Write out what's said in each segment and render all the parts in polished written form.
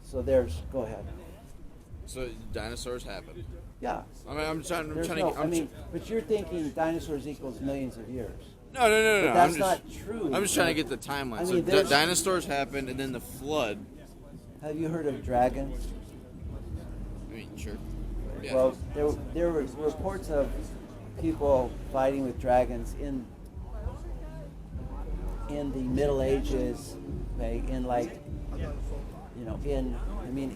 So there's. Go ahead. So dinosaurs happened. Yeah. I mean, I'm trying There's to no. get. I mean, but you're thinking dinosaurs equals millions of years. No. But that's I'm not just, true. I'm just trying to get the timeline. I So mean, there's- dinosaurs happened, and then the flood. Have you heard of dragons? I mean, sure. Yeah. Well, there were reports of people fighting with dragons in the Middle Ages, okay,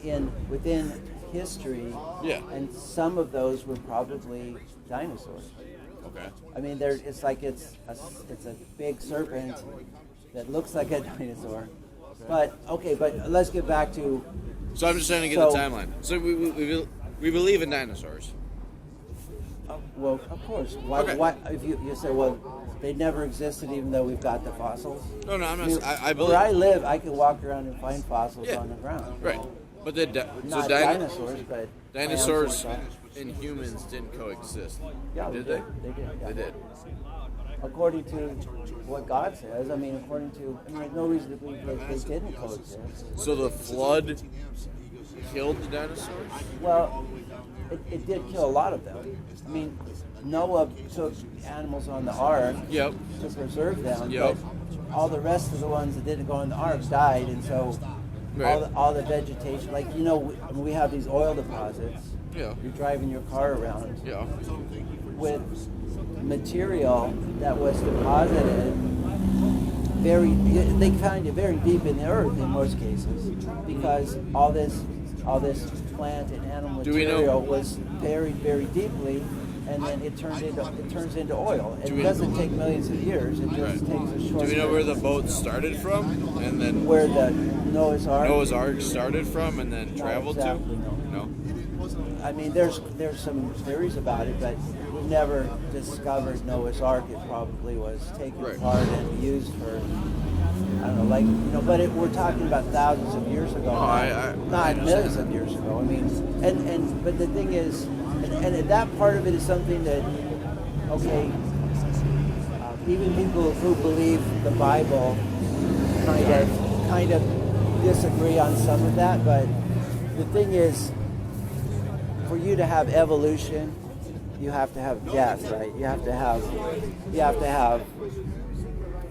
in within history. Yeah. And some of those were probably dinosaurs. Okay. I mean, it's a big serpent that looks like a dinosaur. But let's get back to. So I'm just trying to get the timeline. So we believe in dinosaurs. Well, of course. Why? Okay. Why? If you say, well, they never existed, even though we've got the fossils. No, I'm not. I Where believe. I live, I can walk around and find fossils Yeah. on the ground. Right. But Not dinosaurs, but dinosaurs plants like that. and humans didn't coexist. Yeah, did they they? did. Yeah. They did. According to what God says, there's no reason to believe that they didn't coexist. So the flood killed the dinosaurs? Well, it did kill a lot of them. I mean, Noah took animals on the ark Yep. to preserve them, Yep. but all the rest of the ones that didn't go in the ark died, and so Right. all the vegetation, we have these oil deposits. Yeah. You're driving your car around Yeah. with material that was deposited they find it very deep in the earth in most cases, because all this plant and animal Do we know- material was buried very deeply, and then it turns into oil. Do It we- doesn't take millions of years. It just takes a short. Do we know where the period. boat started from, and then Where the Noah's Ark? started from, and then traveled exactly, to? No. I mean, there's some theories about it, but we've never discovered Noah's Ark. It probably was taken Right. apart and used for, I don't know, but we're talking about thousands of years ago, I not understand millions that. of years ago. I mean, but the thing is, and that part of it is something that, okay, even people who believe the Bible kind of disagree on some of that, but the thing is, for you to have evolution, you have to have death, right? You have to have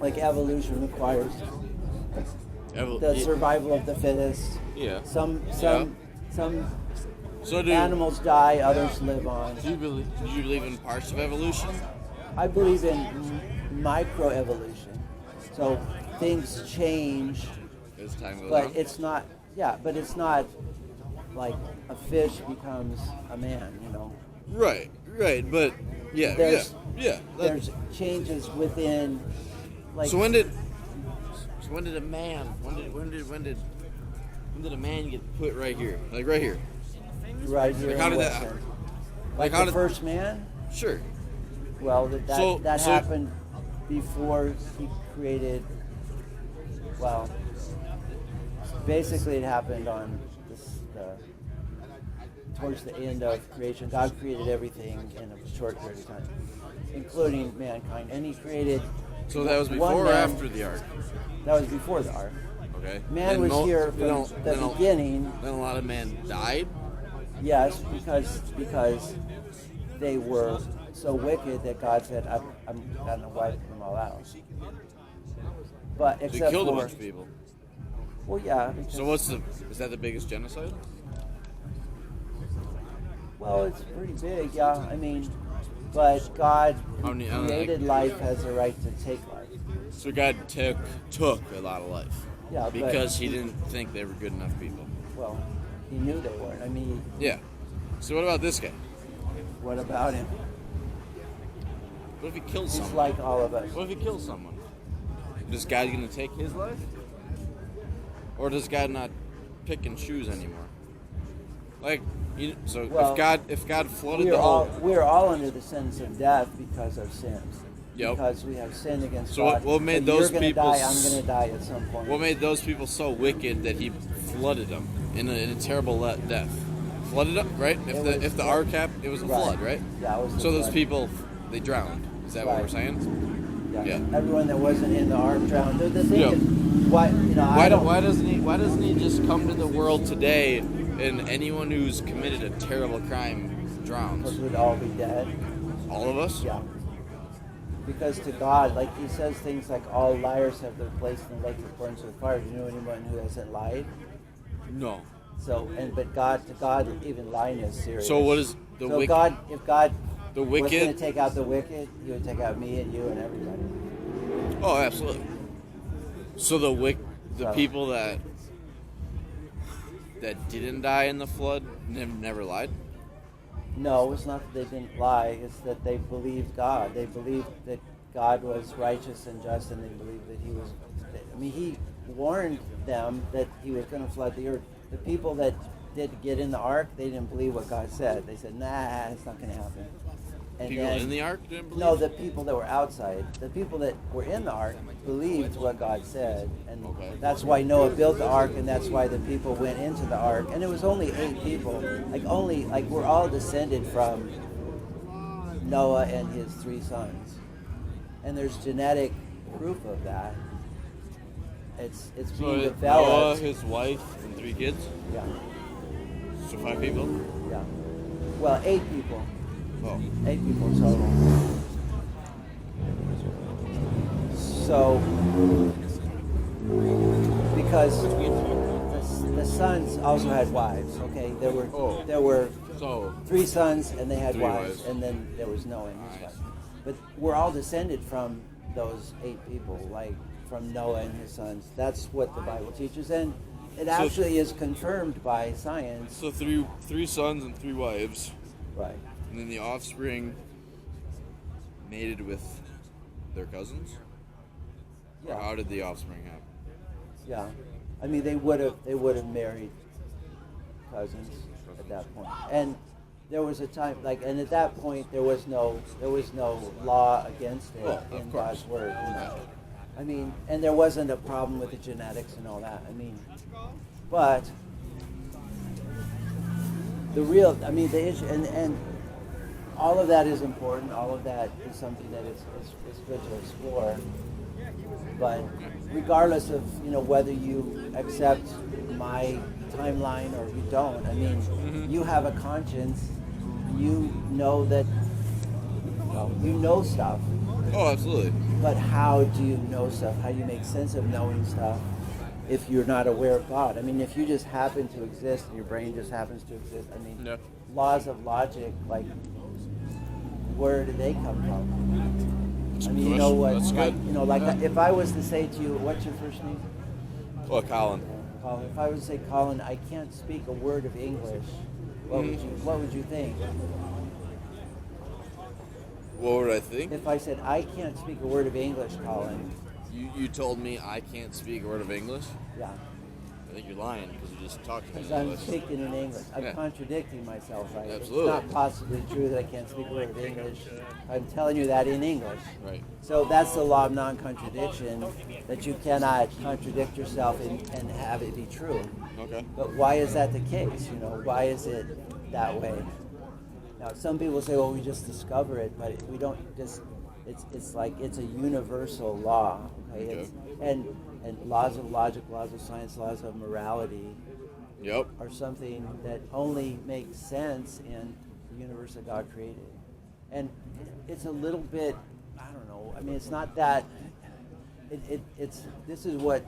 like evolution requires the survival of the fittest. Yeah. Some So animals die, others live on. do you believe in parts of evolution? I believe in microevolution. So things change, As time goes but on. it's not. Yeah, but it's not like a fish becomes a man. Right, but yeah. There's- That- There's changes within. Like, So when did a man when did a man get put right here? Like right here. right here Like how in did that Western. happen? Like how the did first man? Sure. Well, that So- happened before he created. Well, basically, it happened on towards the end of creation. God created everything in a short period of time, including mankind, and He created. So that was one before or man- after the ark? That was before the ark. Okay. Man Then was here then from a- the then a- beginning. Then a lot of men died. Yes, because they were so wicked that God said, I'm going to wipe them all out. But So he except killed a for, bunch of people. well, yeah. Because, So is that the biggest genocide? well, it's pretty big, yeah. I mean, but God How who many- created life has a right to take life. So God took a lot of life. Yeah, Because he didn't think they were good enough people. Well, He knew they weren't. I mean, Yeah. So what about this guy? what about him? What if he kills He's someone? like all of us. What if he kills someone? Is God gonna take his life? Or does God not pick and choose anymore? Like, Well, if God flooded We're the all whole, we're all under the sentence of death because of sins. Yep. Because we have sinned against So God. what made So those you're gonna people die, I'm going to die at some point. what made those people so wicked that he flooded them in a terrible death? Flooded them, right? If the ark happened, it was a Right. flood, right? Yeah, it was the So those flood. people, they drowned. Is that what Right. we're saying? Yeah. Everyone that wasn't in the ark drowned. The thing Yeah. is, why Why doesn't he just come to the world today and anyone who's committed a terrible crime Because drowns? we'd all be dead. All of us? Yeah. Because to God, like he says things like all liars have their place in the lake that burns with fire. Do you know anyone who hasn't lied? No. So but God, to God, even lying is serious. So what is the so wicked? God, if God The was going to wicked? take out the wicked, He would take out me and you and everybody. Oh, absolutely. So the So- people that didn't die in the flood never lied. No, it's not that they didn't lie. It's that they believed God. They believed that God was righteous and just, and they believed that He was. I mean, He warned them that He was going to flood the earth. The people that did get in the ark, they didn't believe what God said. They said, "Nah, it's not going to happen." And People then, in the ark didn't believe. no, the people that were outside, the people that were in the ark believed what God said, and Okay. that's why Noah built the ark, and that's why the people went into the ark. And it was only 8 people, like we're all descended from Noah and his 3 sons, and there's genetic proof of that. It's So being Noah, developed. his wife, and 3 kids. Yeah, So 5 people. yeah. Well, 8 people. Oh. 8 people total. So, because the sons also had wives. Okay, there were So 3 sons and they had 3 wives, wives. and then there was Noah and his Nice. wife. But we're all descended from those 8 people, like from Noah and his sons. That's what the Bible teaches, and it actually is confirmed by science. So three sons and 3 wives, Right. and then the offspring mated with their cousins. Or how Yeah. did the offspring happen? Yeah. I mean, they would have married cousins at that point. And there was a time and at that point there was no law against it Well, of in course. God's word. I mean, and there wasn't a problem with the genetics and all that. I mean, but the issue and all of that is important. All of that is something that is good to explore. But regardless of whether you accept my timeline or you don't, I mean, you have a conscience. You know that you know stuff. Oh, absolutely. But how do you know stuff? How do you make sense of knowing stuff if you're not aware of God? I mean, if you just happen to exist and your brain just happens to exist, I mean, Yeah. laws of logic, like, where do they come from? I mean, you know what? That's Like, good. if I was to say to you, what's your first name? Well, Colin. Colin. If I was to say, Colin, I can't speak a word of English, what would you think? What would I think? If I said, I can't speak a word of English, Colin, You told me I can't speak a word of English. yeah. I think you're lying because you just talked to me Because in I'm English. speaking in English. I'm Yeah. contradicting myself, right? Absolutely. It's not possibly true that I can't speak a word of English. I'm telling you that in English. Right. So that's the law of non-contradiction, that you cannot contradict yourself and have it be true. Okay. But why is that the case? Why is it that way? Now, some people say, well, we just discover it, but we don't just, it's like it's a universal law. Okay? Okay. And laws of logic, laws of science, laws of morality Yep. are something that only makes sense in the universe that God created. And it's a little bit, I don't know, I mean, it's not that, this is what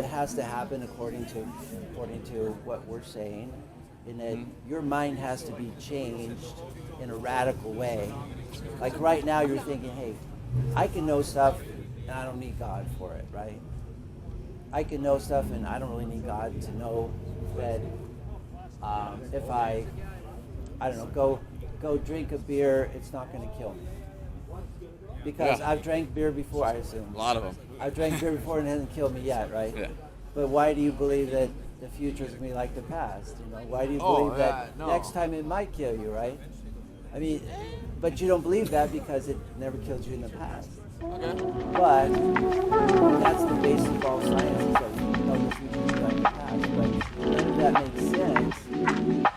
has to happen according to what we're saying, in that your mind has to be changed in a radical way. Like right now you're thinking, hey, I can know stuff and I don't need God for it, right? I can know stuff and I don't really need God to know that if I don't know, go drink a beer, it's not going to kill me. Because Yeah. I've drank beer before, I assume. A lot of them. I've drank beer before and it hasn't killed me yet, right? Yeah. But why do you believe that the future is going to be like the past? Why do you Oh, believe that no. next time it might kill you, right? I mean, but you don't believe that because it never killed you in the past. Okay. But that's the basis of all science, is that we know the future is like the past. But none of that makes sense